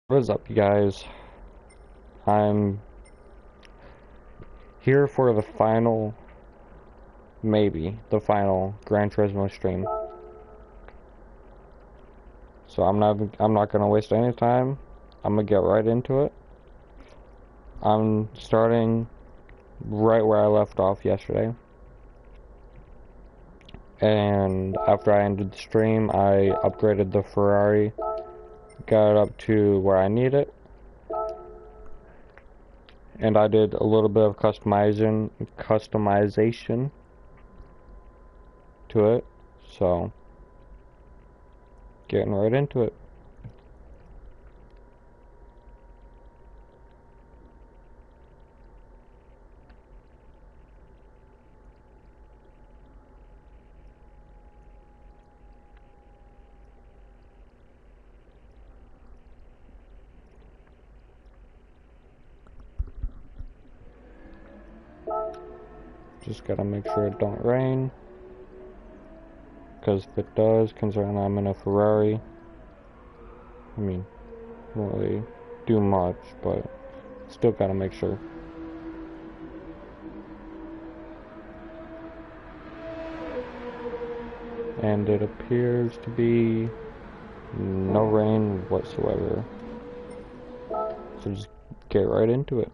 What is up, you guys? I'm here for the final, maybe the final Gran Turismo stream. So I'm not gonna waste any time. I'm gonna get right into it. I'm starting right where I left off yesterday. And after I ended the stream, I upgraded the Ferrari, got it up to where I need it. And I did a little bit of customization to it. So getting right into it. Just gotta make sure it don't rain, because if it does, considering I'm in a Ferrari, I mean, won't really do much, but still gotta make sure. And it appears to be no rain whatsoever, so just get right into it.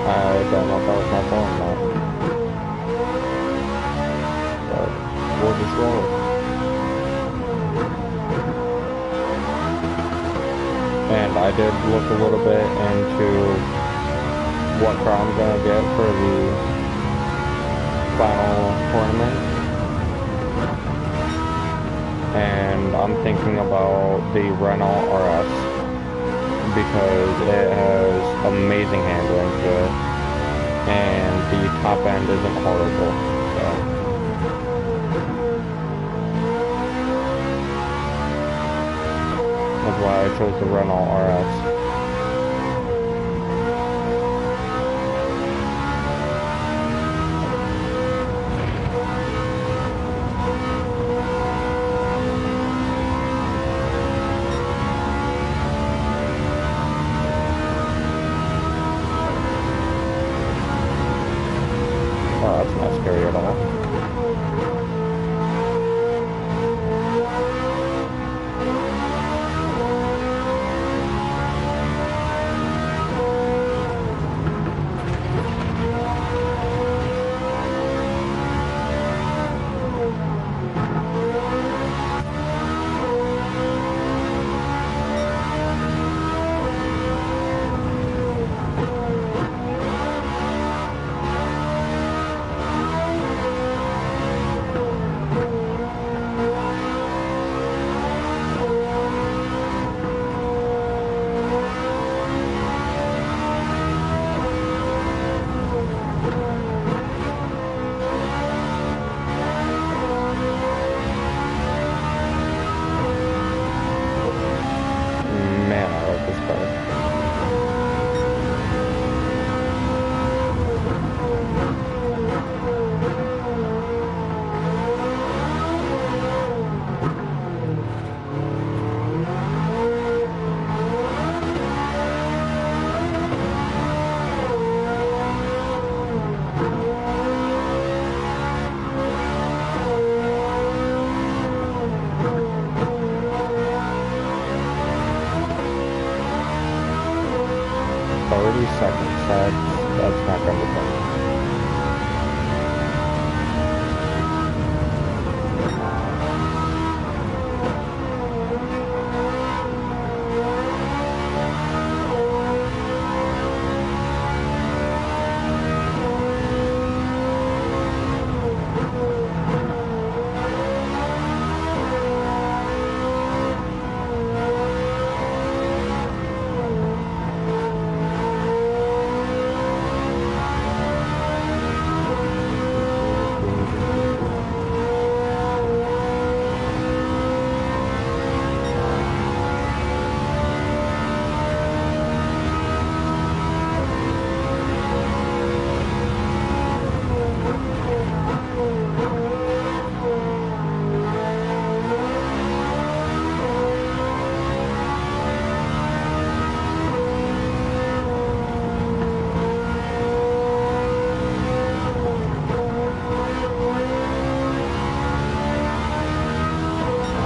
I don't know if that was my phone or not, but we'll just roll. And I did look a little bit into what car I'm gonna get for the final tournament. And I'm thinking about the Renault RS because it has amazing handling to it, and the top end isn't horrible. So that's why I chose the Renault RS. Oh, that's not scary at all.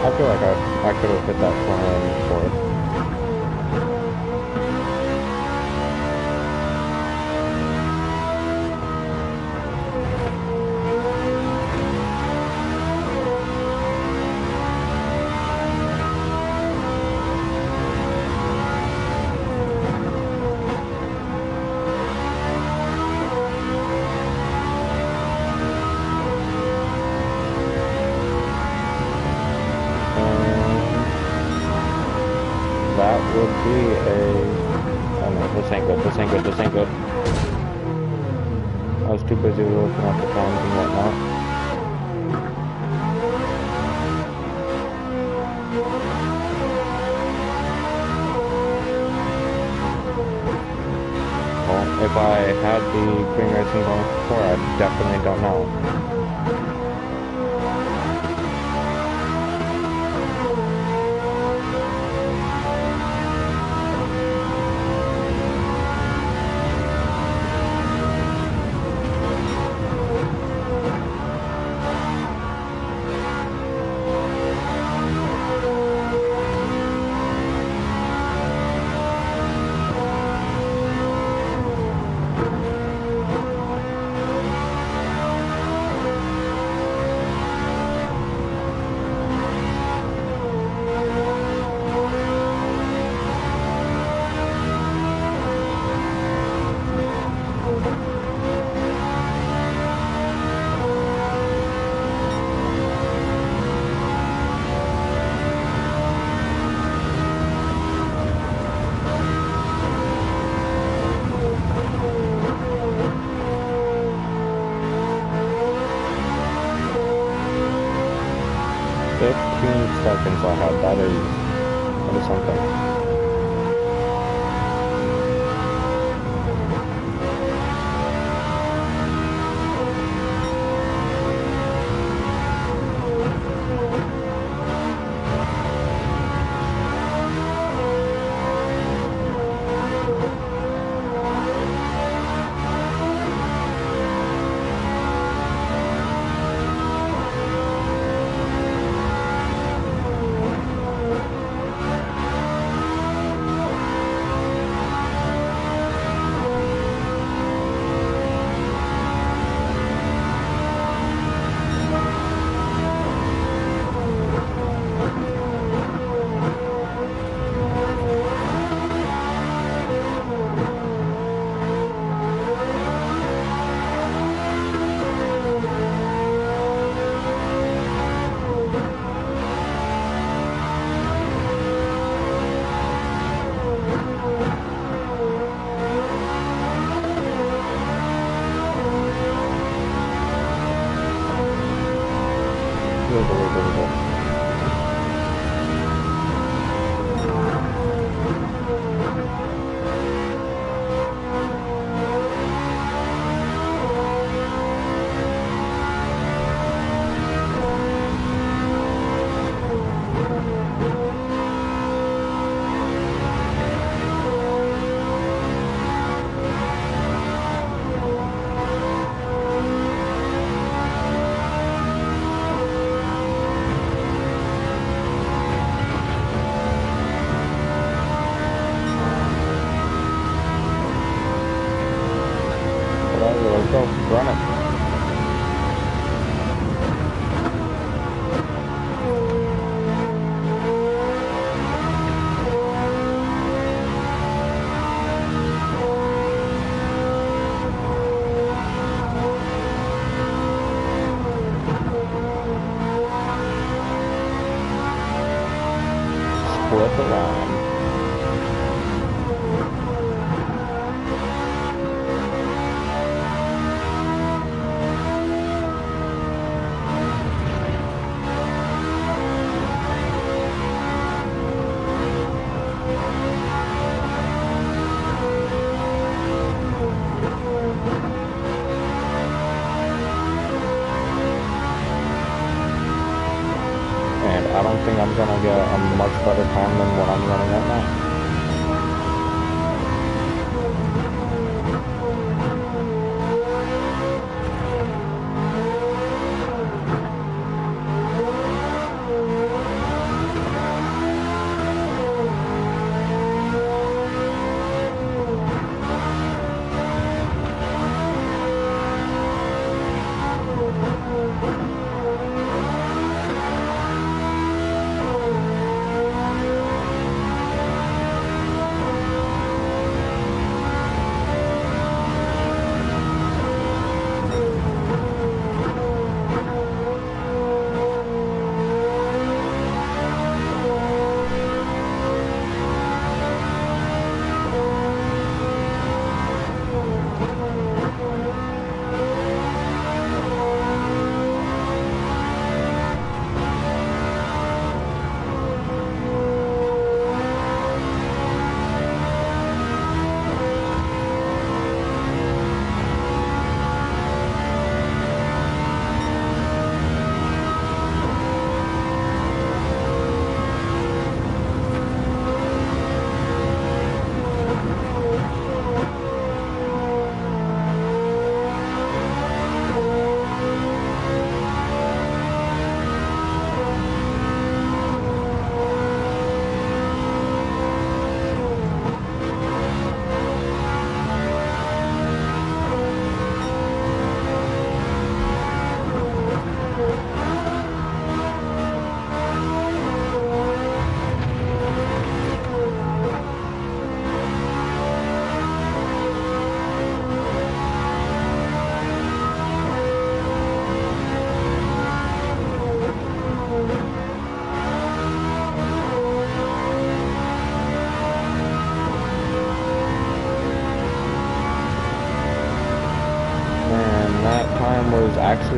I feel like I could have hit that corner in fourth. That would be a... Oh no, this ain't good, this ain't good, this ain't good. I was too busy looking at the times and whatnot. Well, if I had the green racing bonus before, I definitely don't know. Seconds I had. That is something. Let's go, run it. Split the line. I don't think I'm gonna get a much better time than what I'm running at now.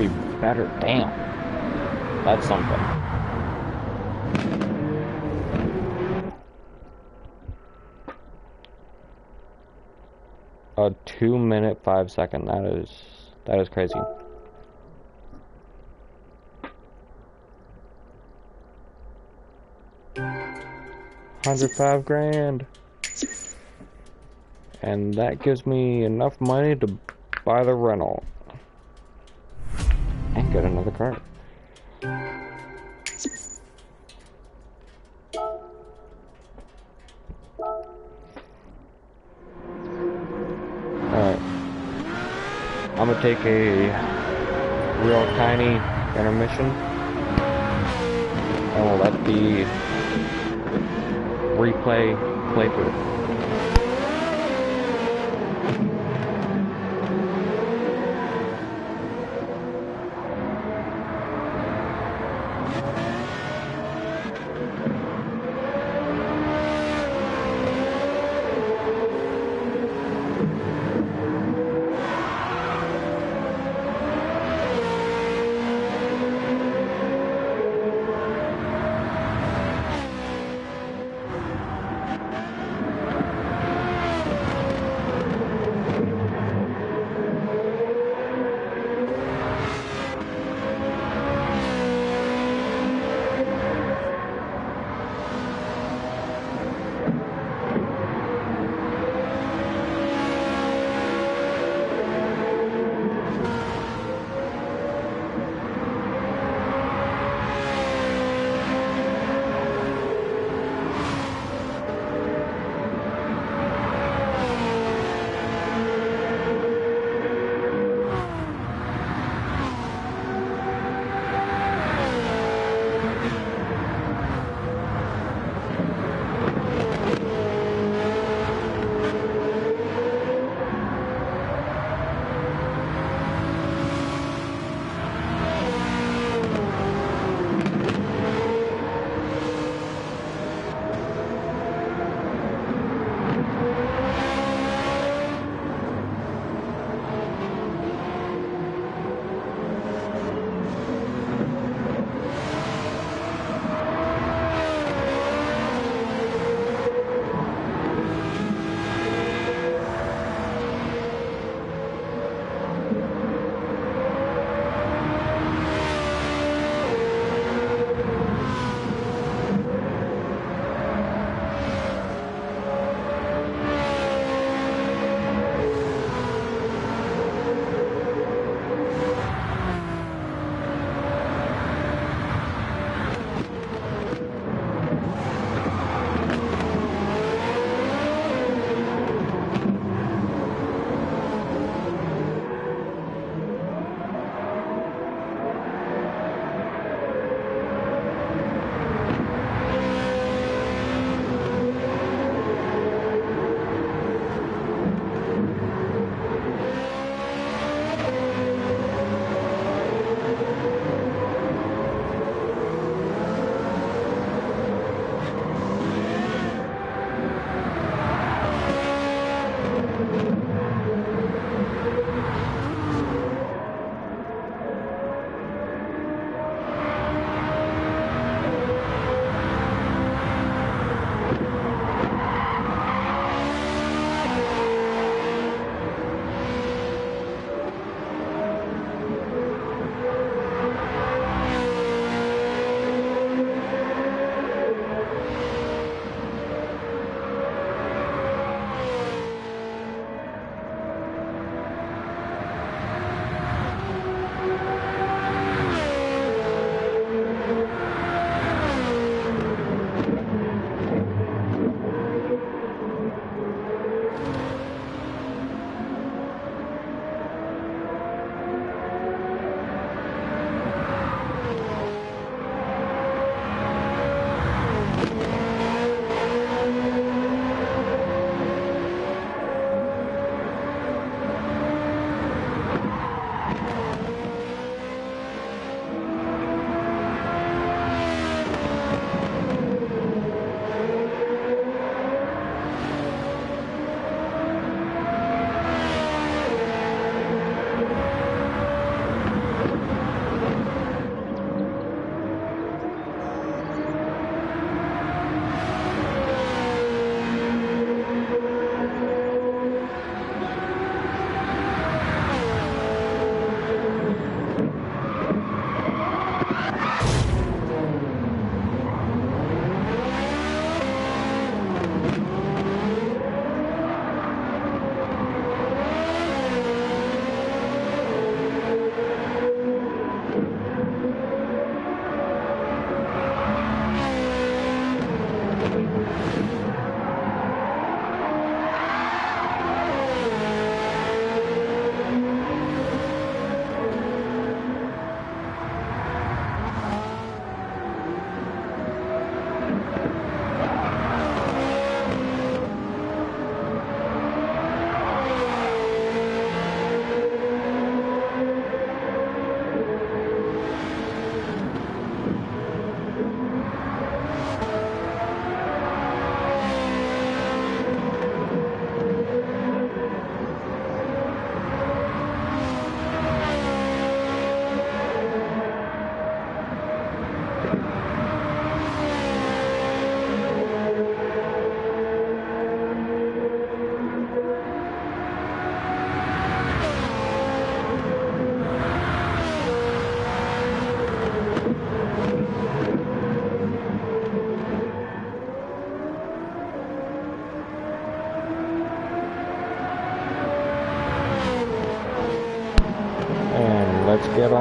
actually better. Damn. That's something. A 2 minute 5 second. That is crazy. $105 grand. And that gives me enough money to buy the rental. And get another car. Alright. I'm gonna take a real tiny intermission. And we'll let the replay play through.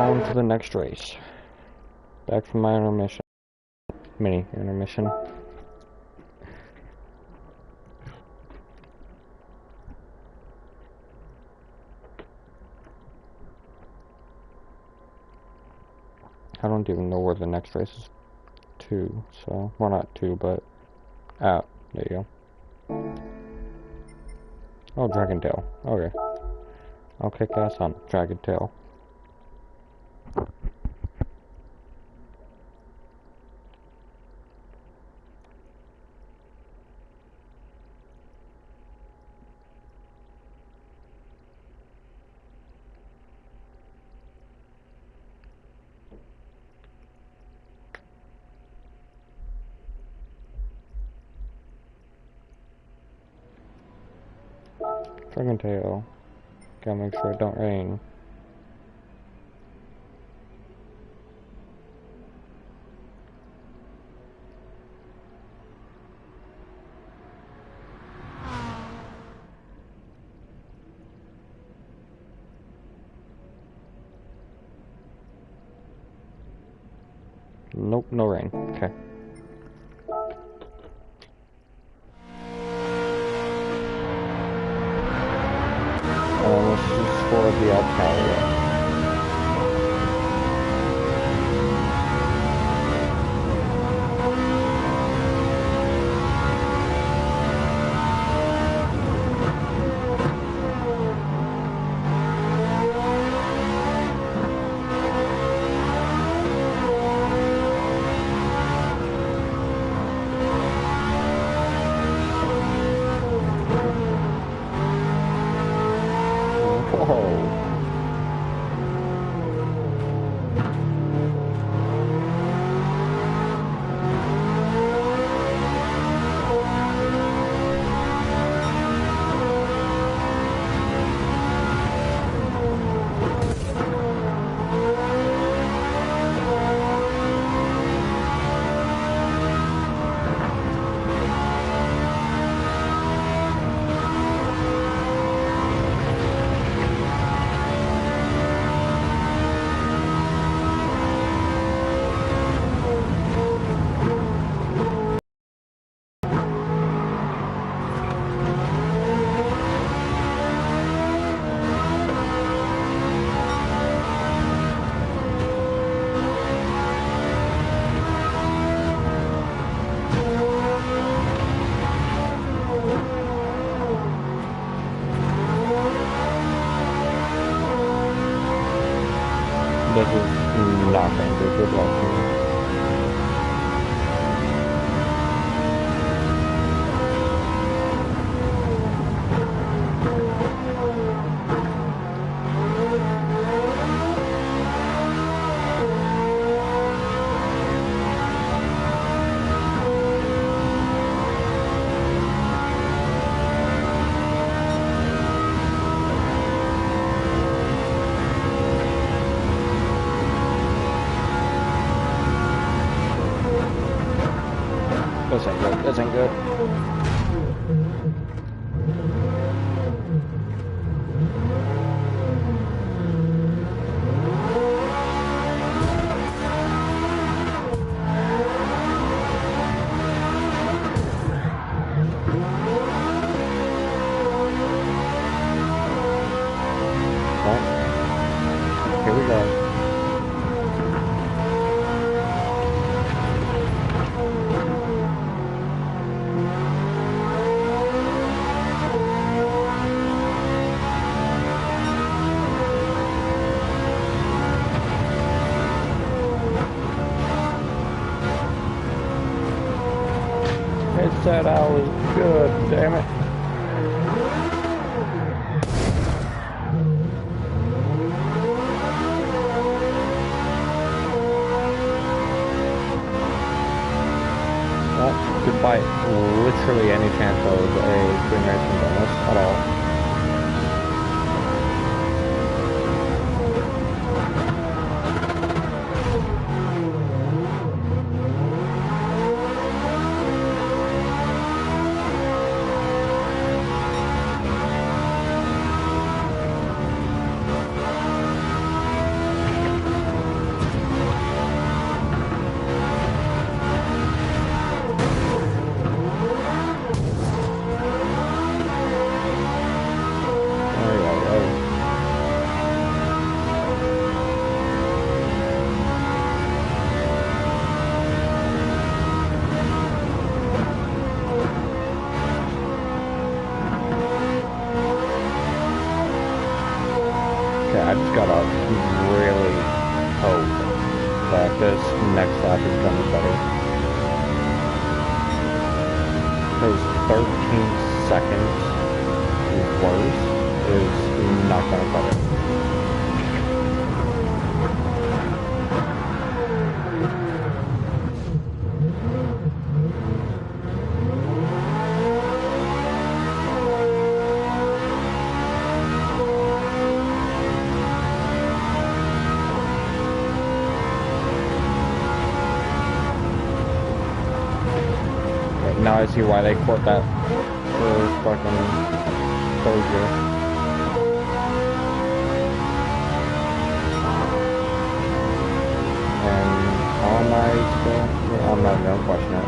on to the next race. Back from my intermission. Mini intermission. I don't even know where the next race is to, so, well, not to, but, there you go. Oh, Dragon Tail. Okay. I'll kick ass on Dragon Tail. Dragon Tail. Gotta make sure it don't rain. Nope, no rain. Okay. This is for the Altaria. This is not going to be good luck for me. This ain't good. This ain't good. Well, here we go. It said I was good, damn it. Well, goodbye literally any chance of a green racing bonus at all. practice, next lap is gonna be better. Because 13 seconds worse is not gonna cut it. Now I see why they quote that for fucking third year. And how am I still? Yeah, I'm not gonna question it.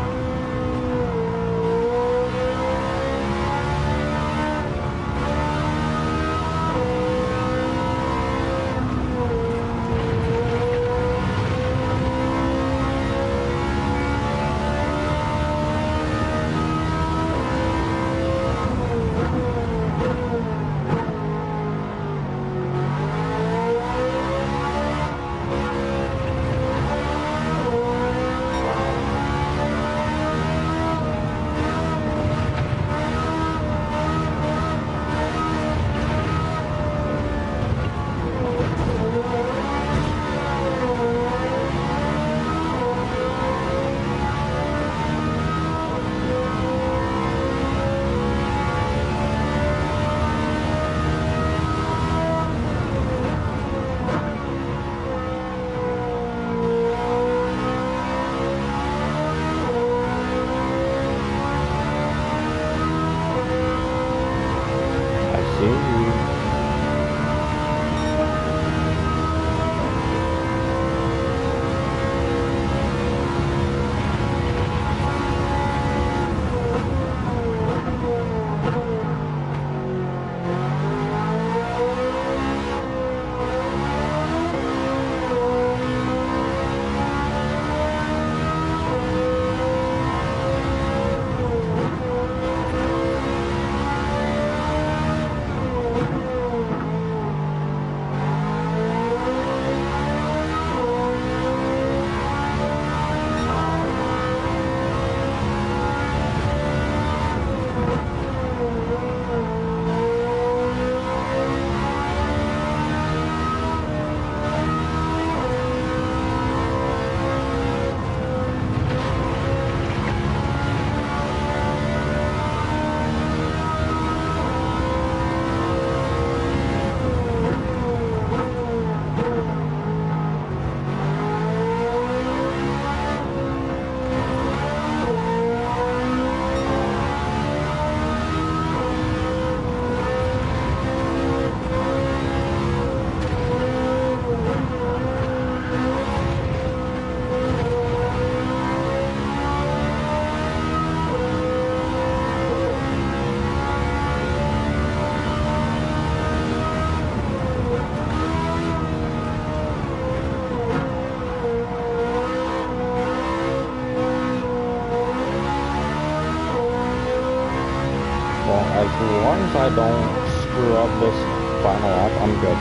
As long as I don't screw up this final lap, I'm good.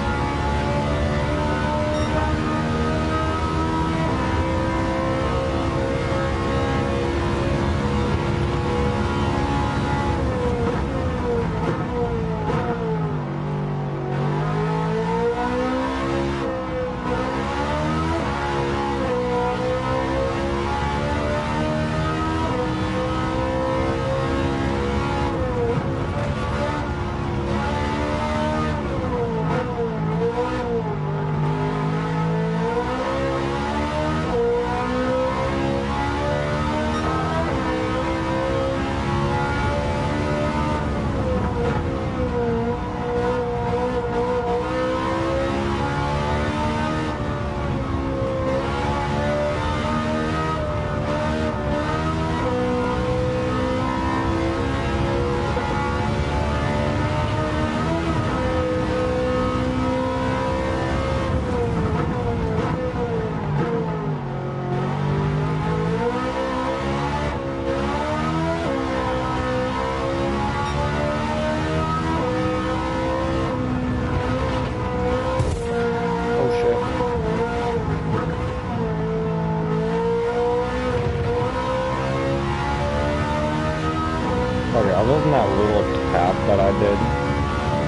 Other than that little tab that I did,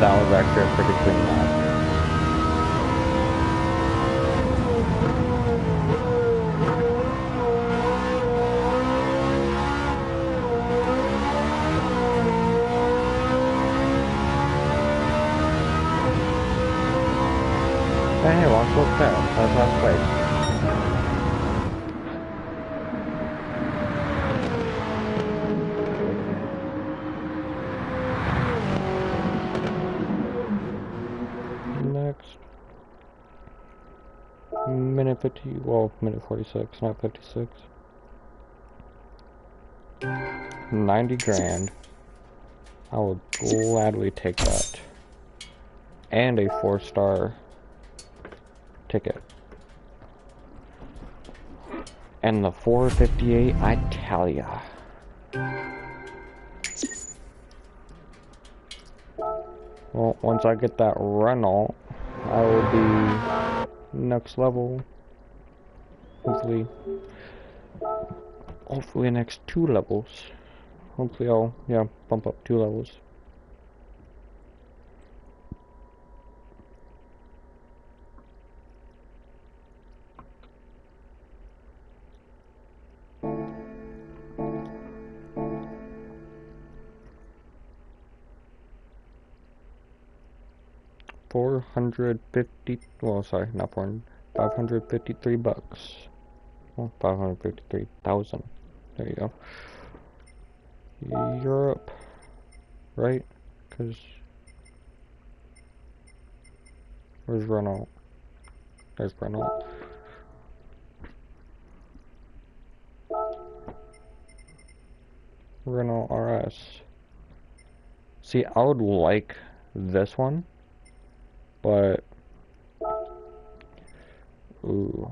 that was actually a pretty clean map. Hey, watch what's there. That's last place. Next. Minute 50, well, minute 46, not 56. 90 grand. I would gladly take that. And a 4-star ticket. And the 458 Italia. Well, once I get that Renault, I will be next level. Hopefully next 2 levels. Hopefully I'll, yeah, bump up 2 levels. $450, well, sorry, not 400, 553 bucks. Well, 553,000. There you go. Europe, right? Because where's Renault? There's Renault. Renault RS. See, I would like this one, but ooh,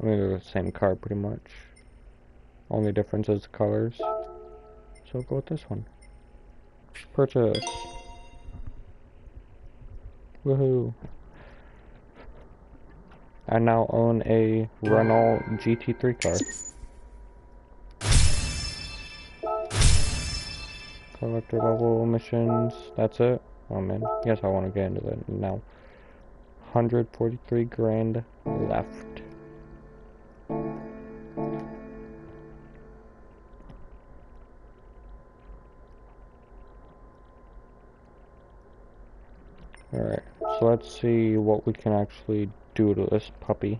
I mean they're the same car pretty much. Only difference is the colors. So I'll go with this one. Purchase. Woohoo! I now own a Renault GT3 car. Collector level missions, that's it? Oh man, yes, I want to get into that now. 143 grand left. Alright, so let's see what we can actually do to this puppy.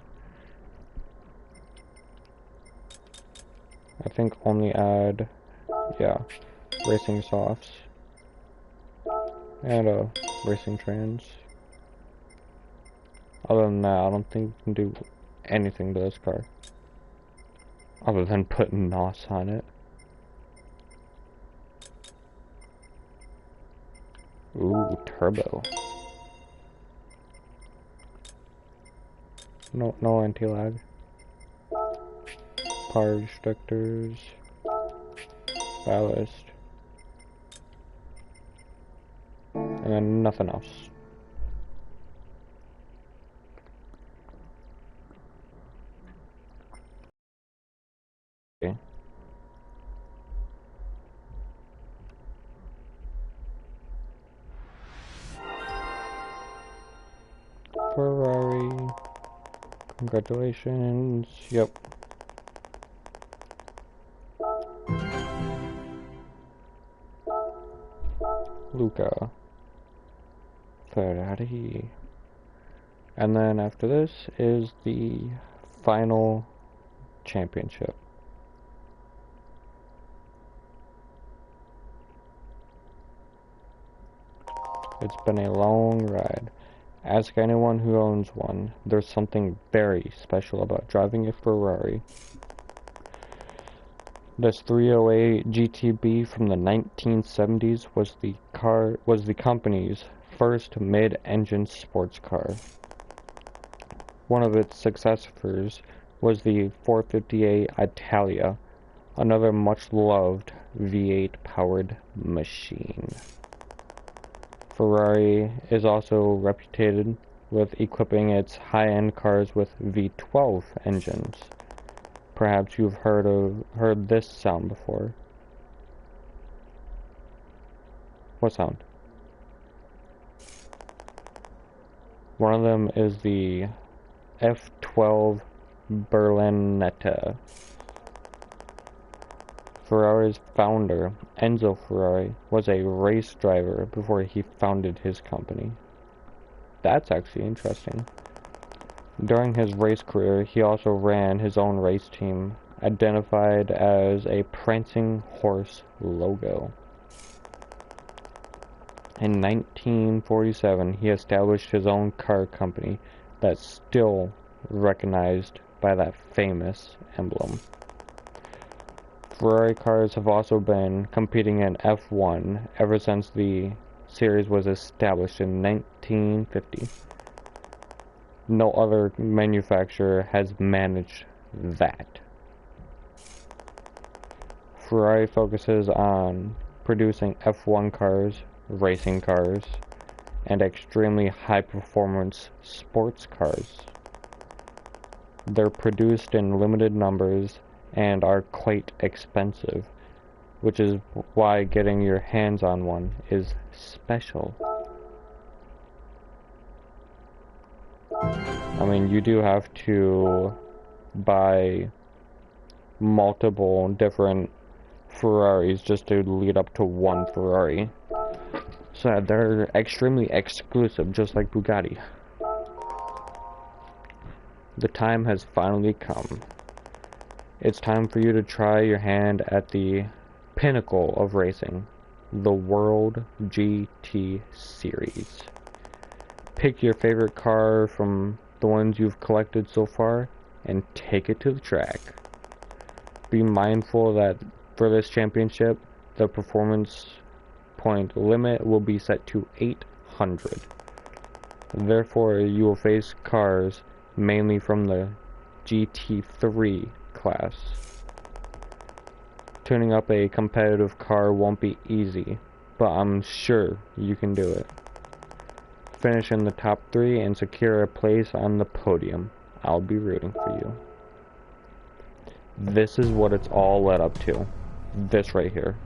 I think only add, yeah, racing softs. And racing trans. Other than that, I don't think we can do anything to this car. Other than put NOS on it. Ooh, turbo. No anti-lag. Power restrictors. Ballast. And then nothing else. Okay. Ferrari. Congratulations. Yep. Luca. Ferrari. And then after this is the final championship. It's been a long ride. Ask anyone who owns one. There's something very special about driving a Ferrari. This 308 GTB from the 1970s was the company's first mid-engine sports car. One of its successors was the 458 Italia, another much-loved V8 powered machine. Ferrari is also reputed with equipping its high-end cars with V12 engines. Perhaps you've heard this sound before. What sound? One of them is the F12 Berlinetta. Ferrari's founder, Enzo Ferrari, was a race driver before he founded his company. That's actually interesting. During his race career, he also ran his own race team, identified as a prancing horse logo. In 1947, he established his own car company that's still recognized by that famous emblem. Ferrari cars have also been competing in F1 ever since the series was established in 1950. No other manufacturer has managed that. Ferrari focuses on producing F1 cars, racing cars, and extremely high-performance sports cars. They're produced in limited numbers and are quite expensive, which is why getting your hands on one is special. I mean, you do have to buy multiple different Ferraris just to lead up to one Ferrari. So they're extremely exclusive, just like Bugatti. The time has finally come. It's time for you to try your hand at the pinnacle of racing, the World GT Series. Pick your favorite car from the ones you've collected so far and take it to the track. Be mindful that for this championship, the performance point limit will be set to 800. Therefore, you will face cars mainly from the GT3 class. Tuning up a competitive car won't be easy, but I'm sure you can do it. Finish in the top 3 and secure a place on the podium. I'll be rooting for you. This is what it's all led up to. This right here.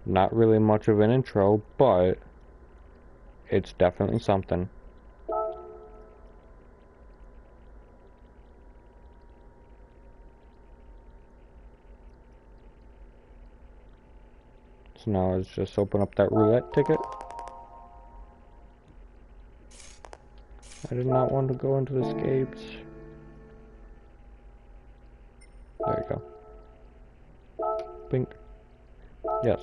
Not really much of an intro, but it's definitely something. So now let's just open up that roulette ticket. I did not want to go into the escapes. There you go. Bink. Yes.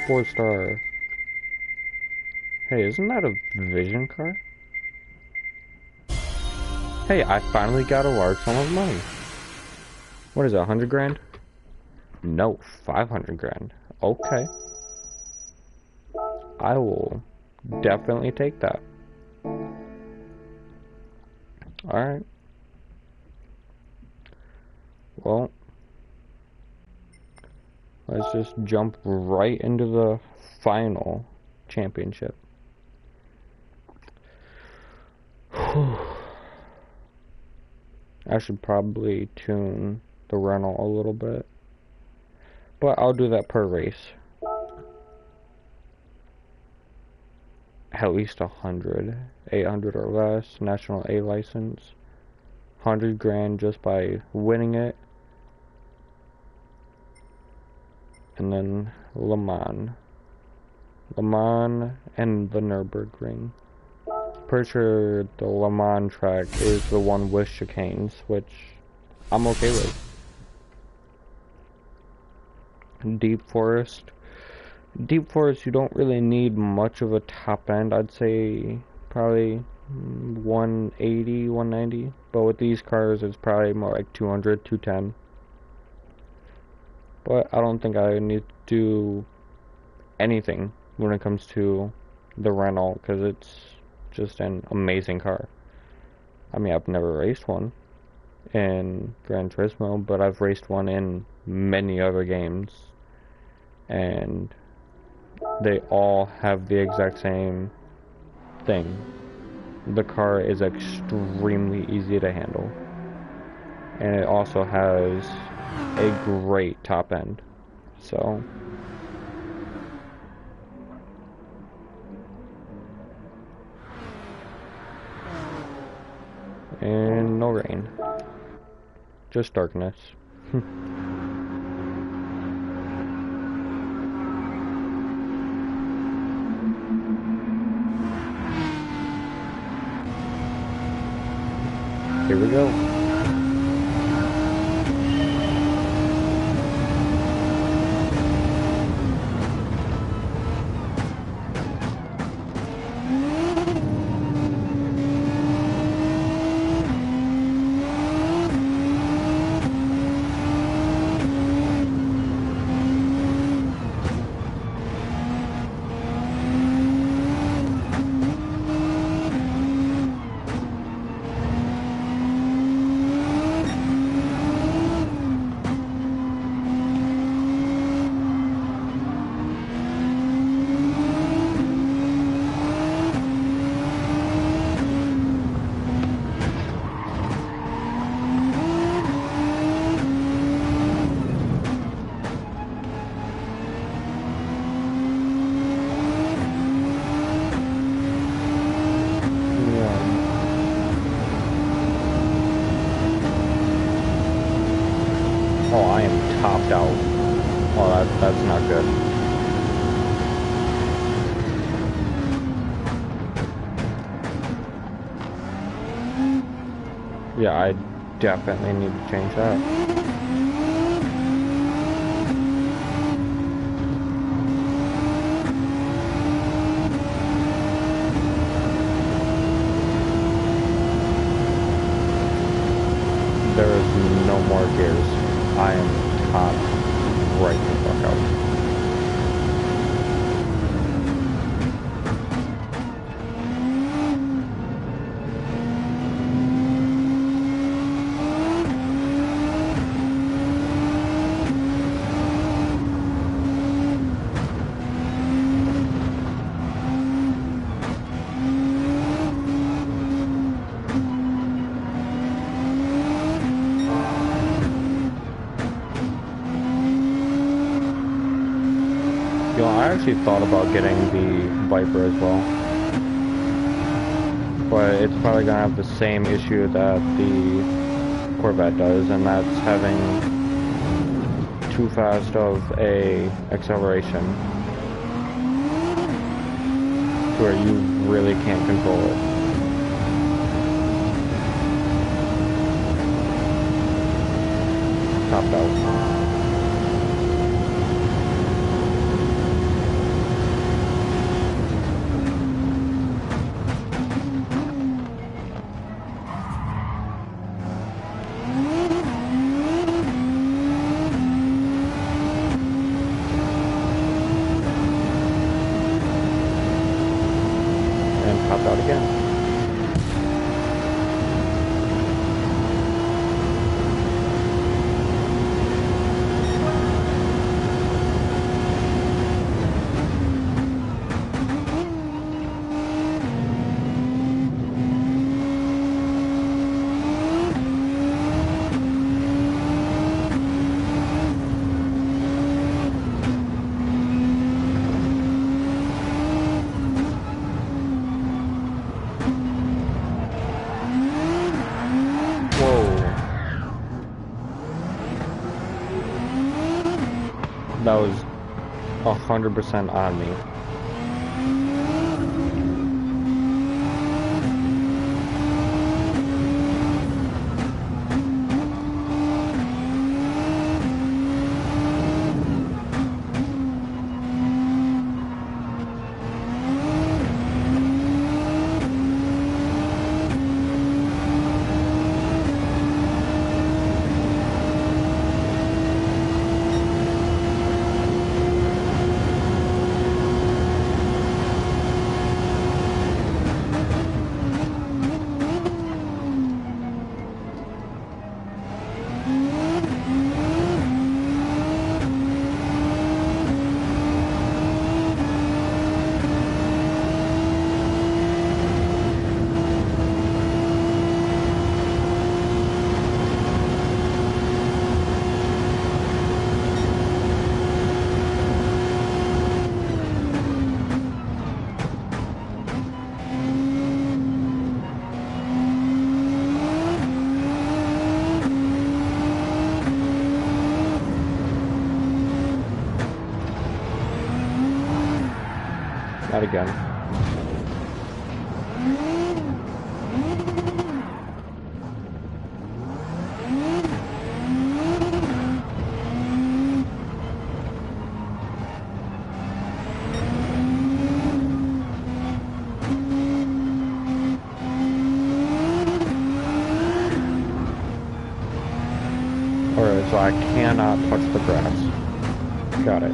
4-star. Hey, isn't that a vision car? Hey, I finally got a large sum of money. What is it, 100 grand? No, 500 grand. Okay. I will definitely take that. Alright. Well, let's just jump right into the final championship. I should probably tune the Renault a little bit, but I'll do that per race. At least 100, 800 or less, national A license, 100 grand just by winning it, and then Le Mans and the Nürburgring. Pretty sure the Le Mans track is the one with chicanes, which I'm okay with. Deep Forest, you don't really need much of a top end. I'd say probably 180, 190. But with these cars, it's probably more like 200, 210. But I don't think I need to do anything when it comes to the Renault, because it's just an amazing car. I mean, I've never raced one in Gran Turismo, but I've raced one in many other games, and they all have the exact same thing. The car is extremely easy to handle, and it also has a great top end. So, and no rain, just darkness. Here we go. Oh, I am topped out. Oh, that's not good. Yeah, I definitely need to change that. There is no more gears. I am topped right the fuck out. You know, I actually thought about getting the Viper as well, but it's probably gonna have the same issue that the Corvette does, and that's having too fast of a acceleration to where you really can't control it. Topped out. Popped out again. That was 100% on me. Not again. Alright, so I cannot touch the grass. Got it.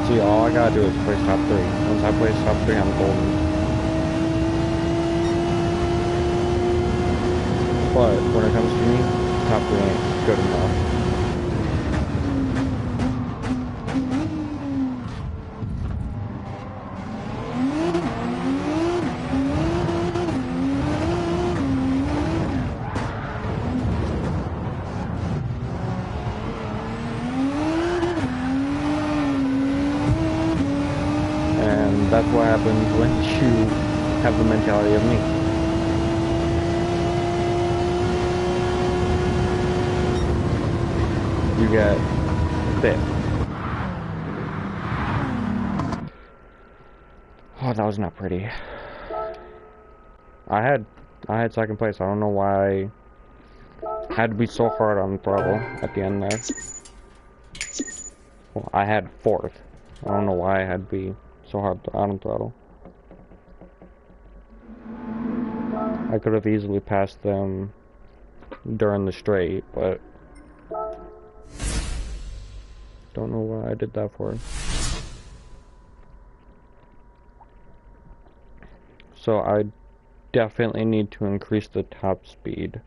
See, all I gotta do is place top three. Once I place top three, I'm golden. But when it comes to me, top three ain't good enough. And that's what happens when you have the mentality of me. You get fit. Oh, that was not pretty. I had second place. I don't know why I had to be so hard on the throttle at the end there. Well, I had fourth. I don't know why I had to be so hard on throttle. I could have easily passed them during the straight, but don't know why I did that for. So I definitely need to increase the top speed.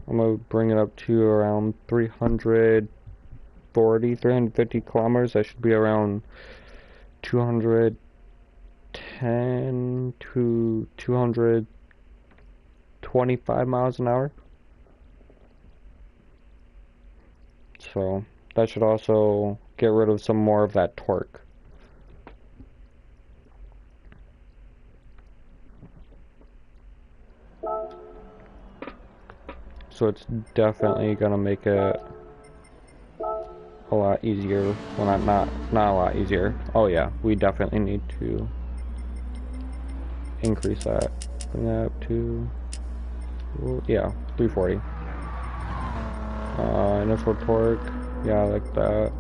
I'm gonna bring it up to around 340, 350 kilometers. I should be around 210 to 225 miles an hour. So that should also get rid of some more of that torque. So it's definitely gonna make it a lot easier. Well, not a lot easier. Oh yeah, we definitely need to increase that. Bring that up to, yeah, 340. Initial torque, yeah, I like that.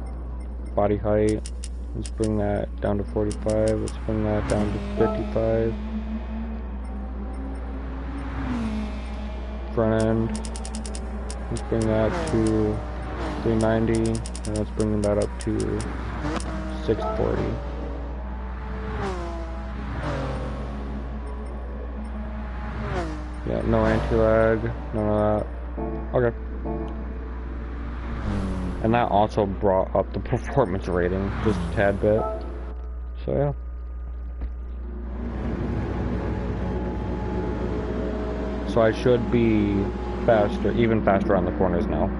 Body height, let's bring that down to 45. Let's bring that down to 55. Front end, let's bring that to 390, and let's bring that up to 640. Yeah, no anti-lag, none of that. Okay. And that also brought up the performance rating just a tad bit. So yeah. So I should be faster, even faster on the corners now.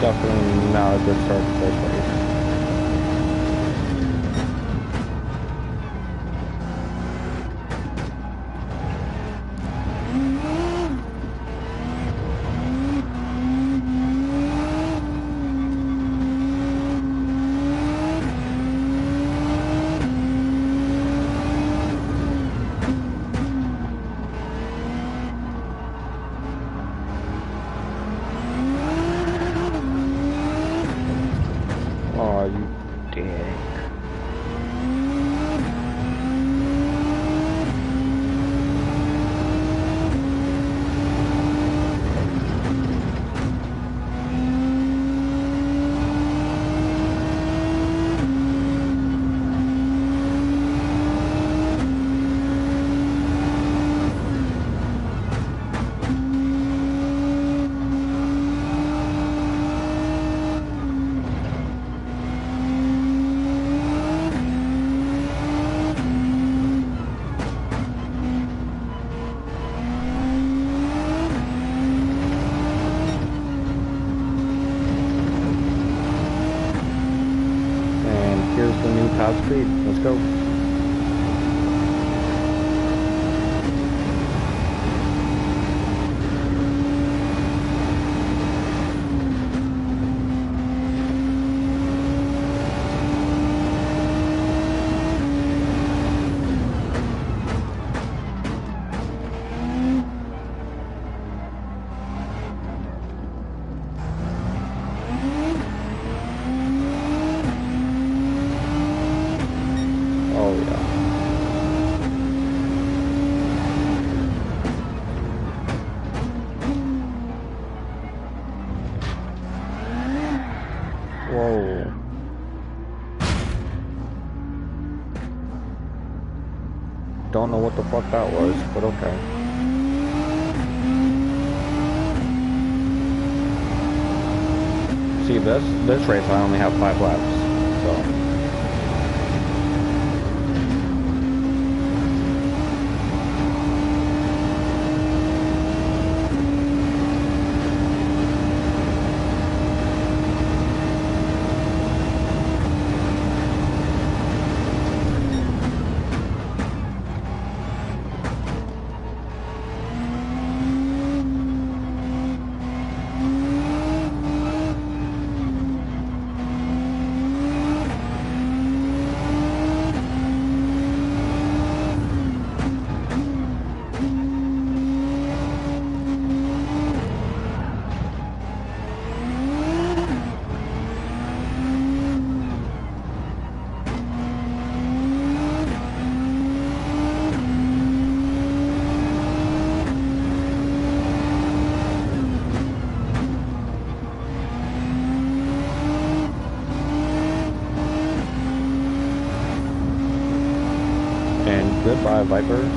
Definitely not a good start to this race. Oh, you dick. Here's the new top speed. Let's go. Oh yeah. Whoa. Don't know what the fuck that was, but okay. See, this race I only have 5 laps, so. by a Viper.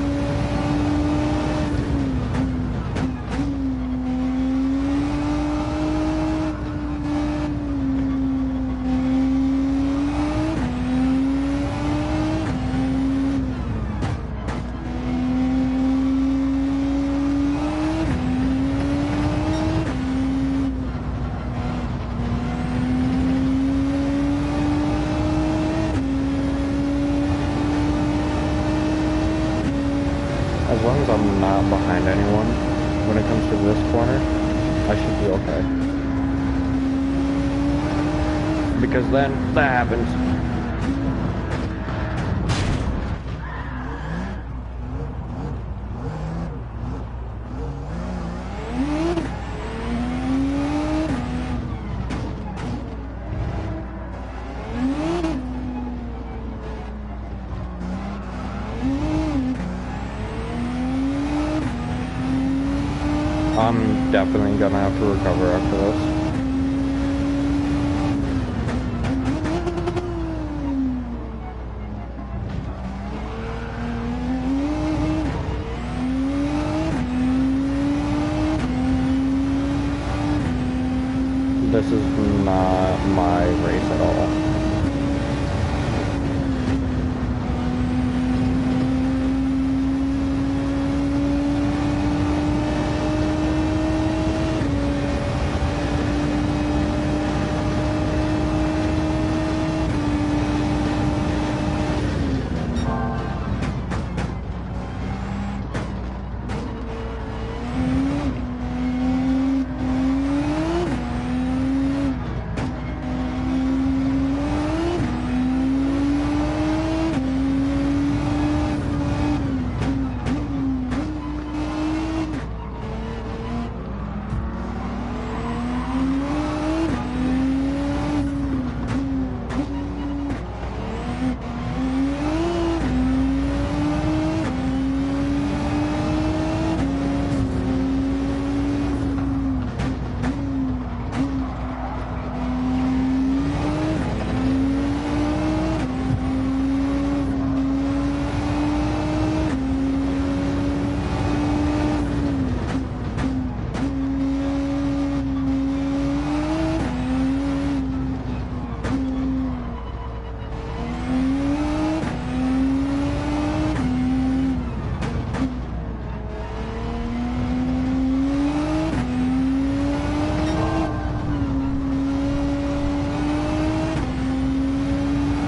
As long as I'm not behind anyone when it comes to this corner, I should be okay. Because then that happens. I'm definitely gonna have to recover after this. This is not my race at all.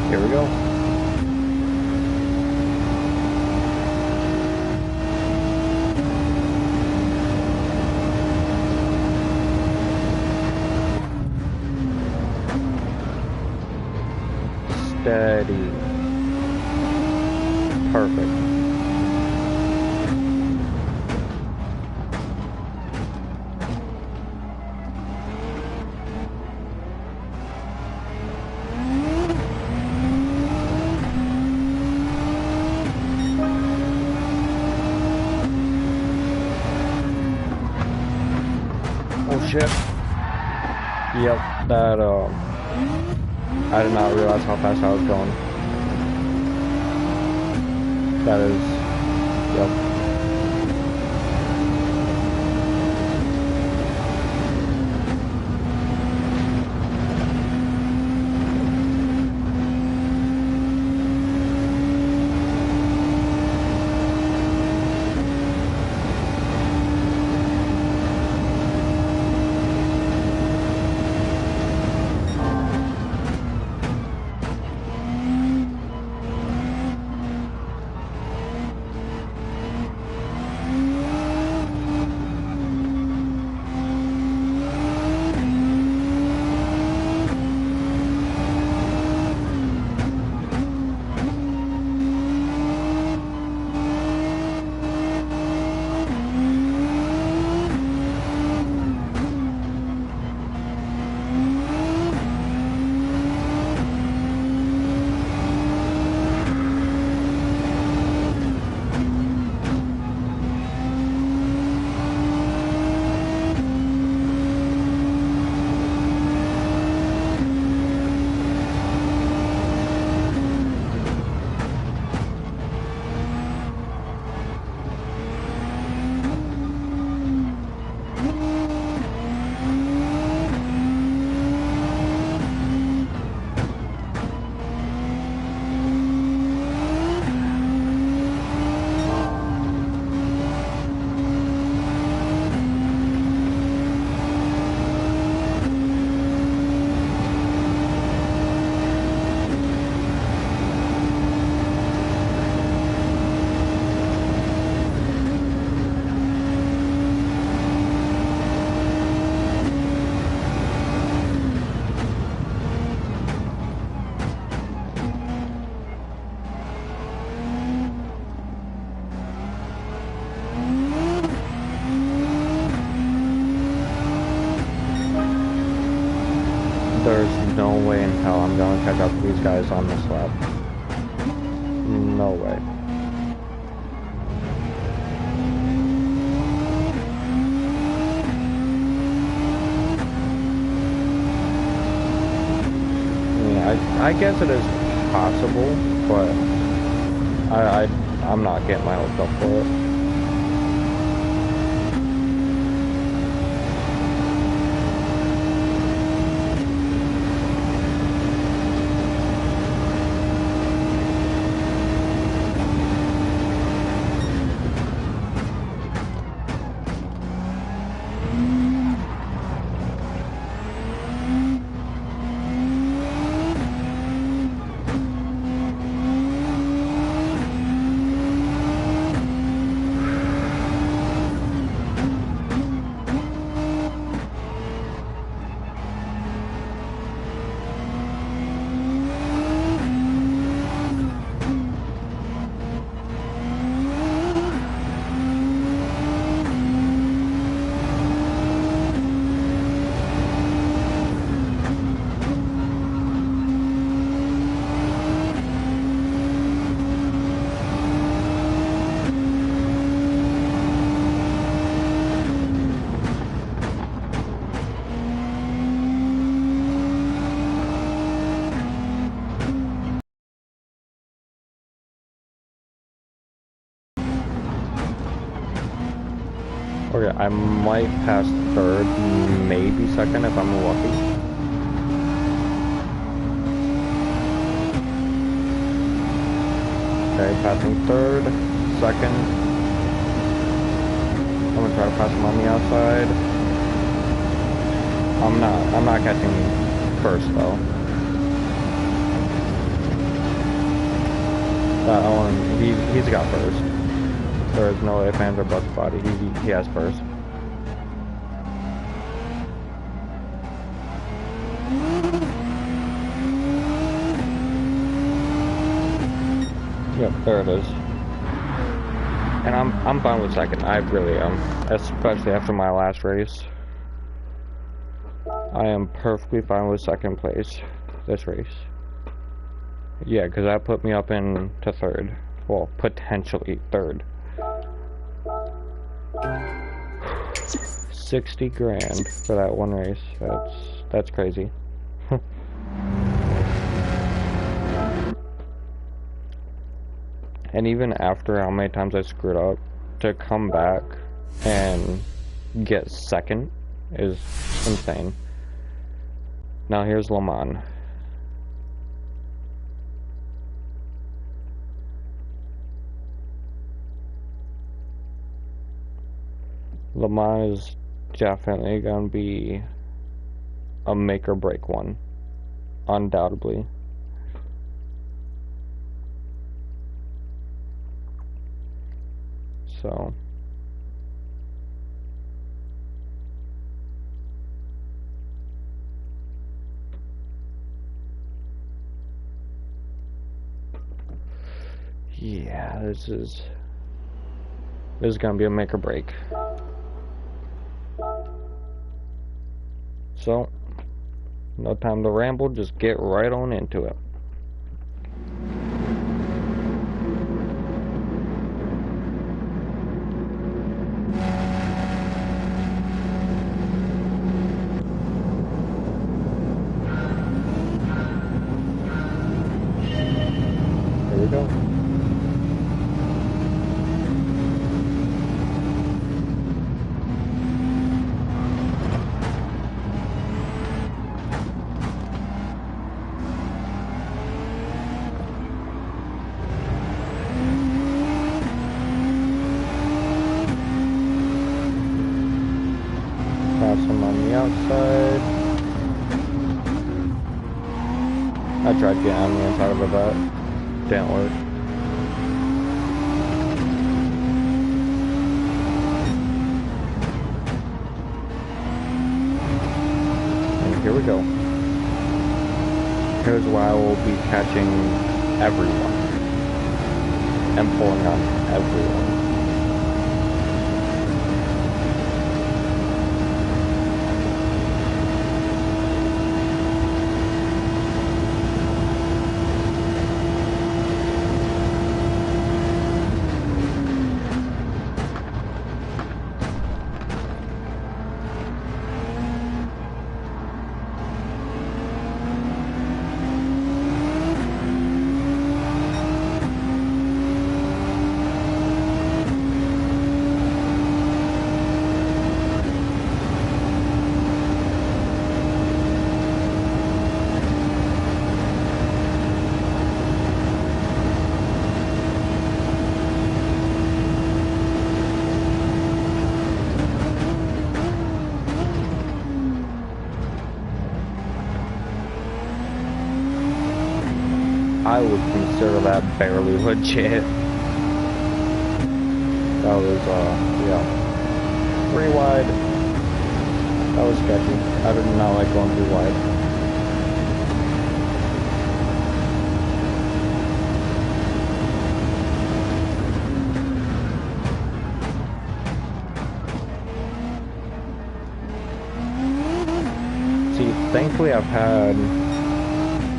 Here we go. Steady. Perfect. Oh shit. Yep, that I did not realize how fast I was going. That is, yep. There's no way in hell I'm gonna catch up to these guys on this lap. No way. I guess it is possible, but I'm not getting my hopes up for it. Okay, I might pass third, maybe second if I'm lucky. Okay, passing third, second. I'm gonna try to pass him on the outside. I'm not catching first though. That one, he's got first. There is no ifs, ands, or buts about it. He has first. Yep, there it is. And I'm fine with second. I really am, especially after my last race. I am perfectly fine with second place this race. Yeah, because that put me up into third. Well, potentially third. 60 grand for that one race. That's crazy. And even after how many times I screwed up, to come back and get second is insane. Now here's Le Mans. Le Mans is definitely gonna be a make or break one, undoubtedly. So yeah, this is gonna be a make or break. So, no time to ramble, just get right on into it. Here we go. Pass him on the outside. I tried getting on the inside of it, but didn't work. And here we go. Here's where I will be catching everyone and pulling on everyone. I would consider that barely legit. That was, yeah, pretty wide. That was sketchy. I did not like going too wide. See, thankfully I've had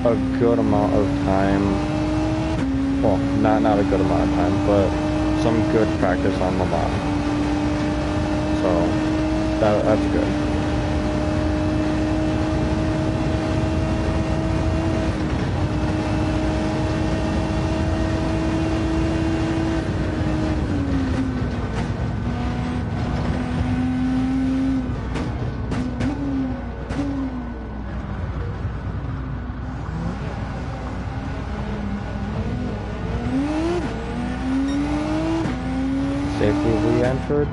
a good amount of time, well, not a good amount of time, but some good practice on the mod. So, that's good. Safely re-entered.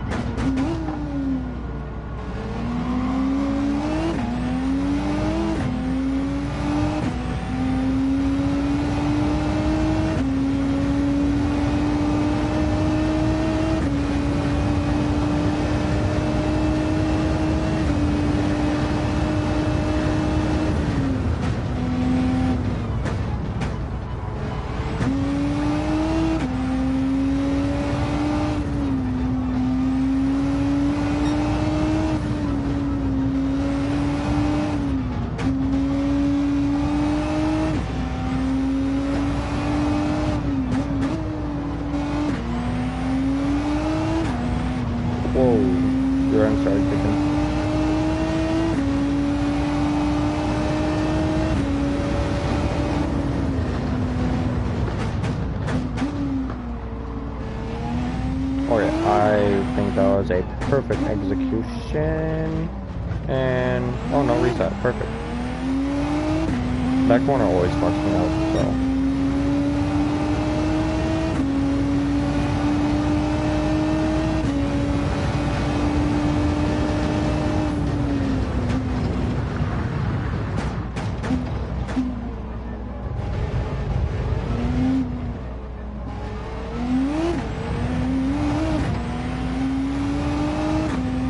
Whoa, your end started kicking. Oh yeah, I think that was a perfect execution. And, oh no, reset, perfect. That corner always fucks me up, so.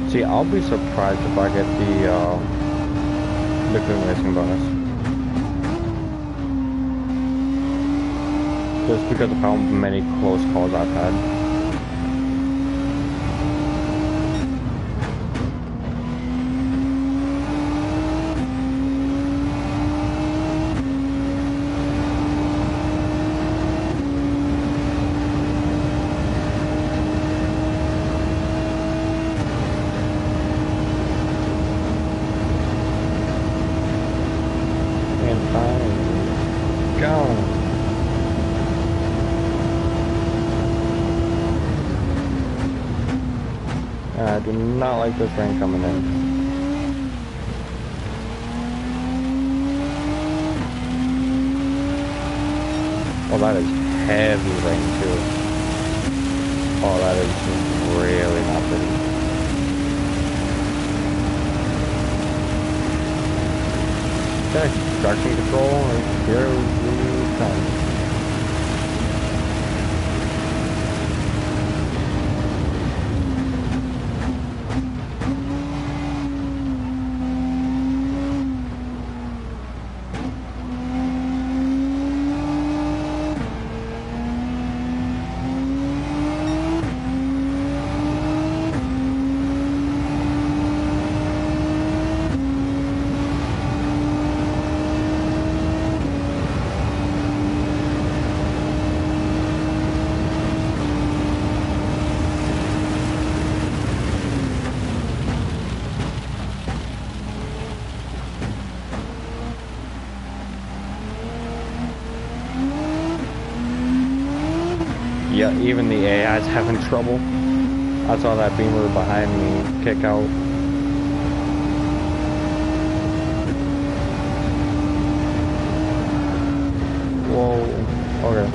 See, I'll be surprised if I get the clean racing bonus. Just because of how many close calls I've had. I do not like this rain coming in. Oh, that is heavy rain too. Oh, that is really not pretty. Okay, traction control, and here we come. Yeah, even the AI is having trouble. I saw that beamer behind me kick out. Whoa, okay.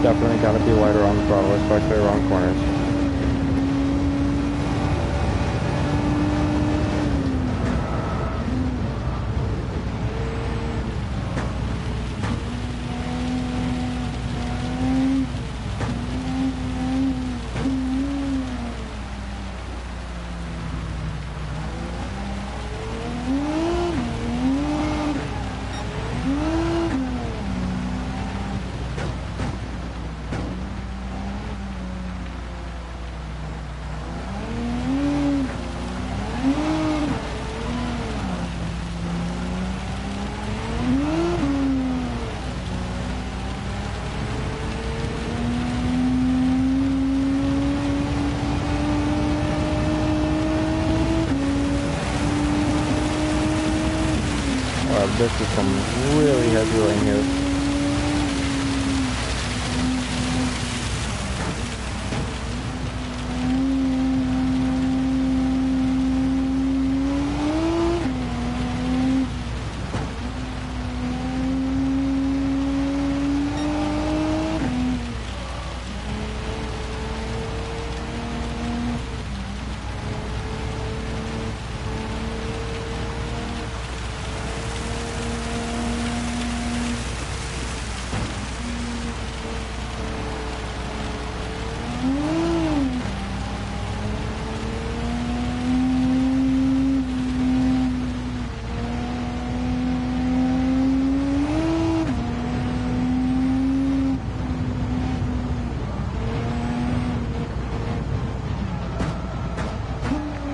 Definitely gotta be lighter on the throttle, especially around corners. This is some really heavy rain here.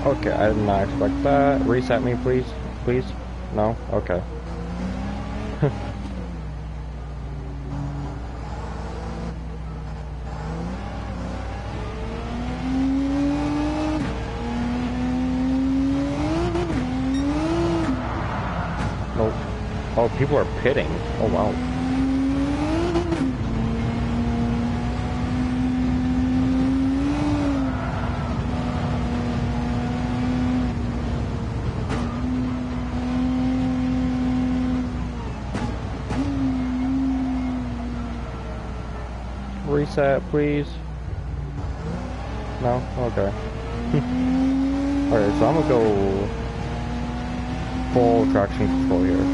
Okay, I did not expect that. Reset me, please. Please? No? Okay. Nope. Oh, people are pitting. Oh, wow. Reset, please. No? Okay. Alright, so I'm gonna go full traction control here.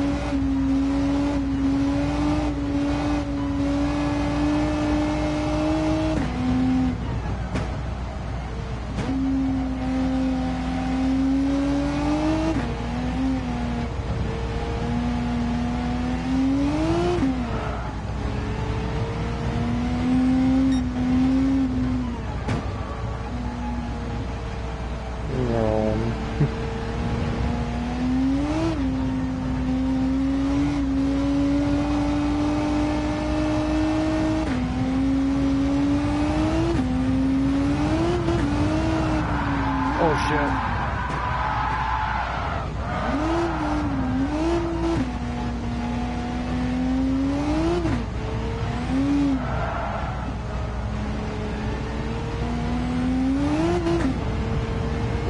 Oh shit.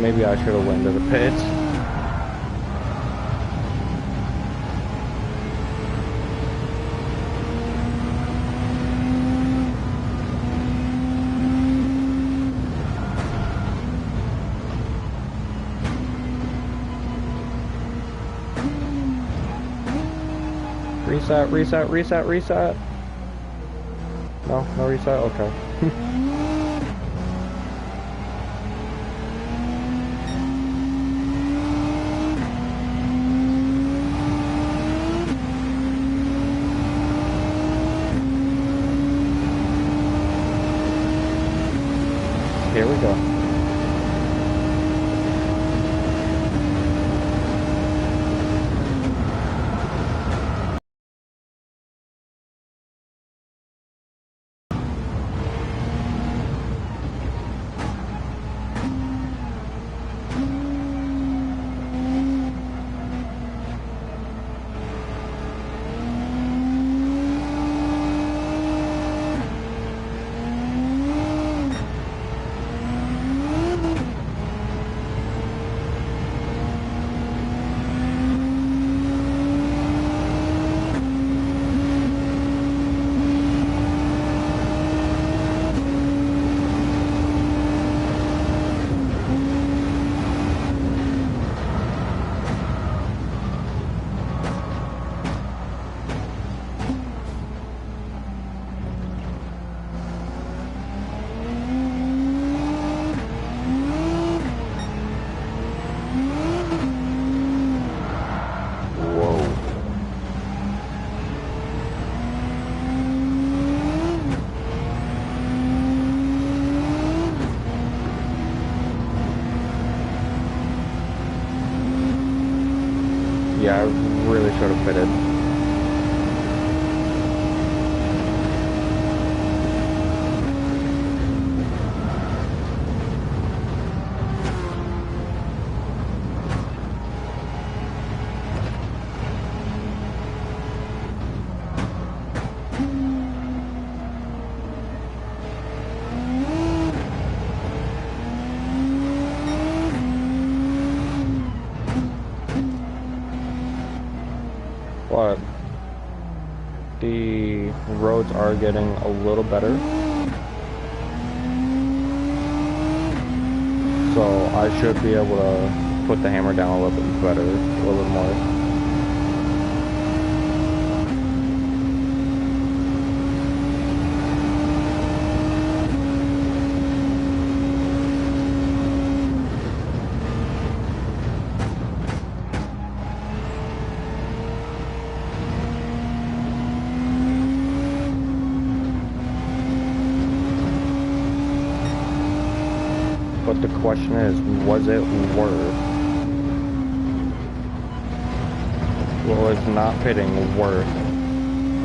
Maybe I should have went to the pits. Reset, reset, reset, reset. No, no reset? Okay. Here we go. Yeah, I really should have pitted. but the roads are getting a little better. So I should be able to put the hammer down a little bit better, a little bit more. But the question is, was it worth? Was not pitting worth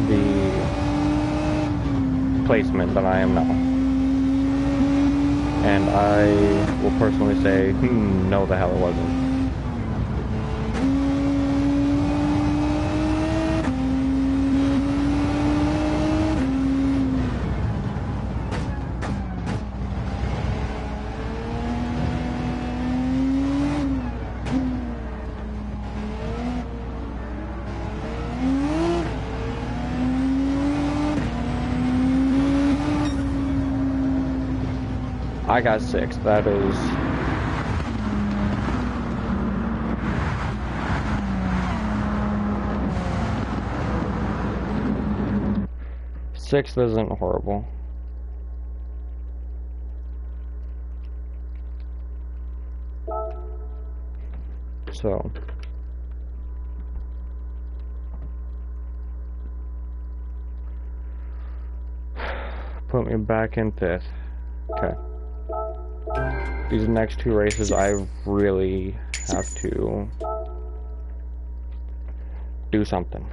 the placement that I am now? And I will personally say, no, the hell it wasn't. I got 6. That is... Sixth isn't horrible. So... Put me back in 5th. Okay. These next 2 races, I really have to do something.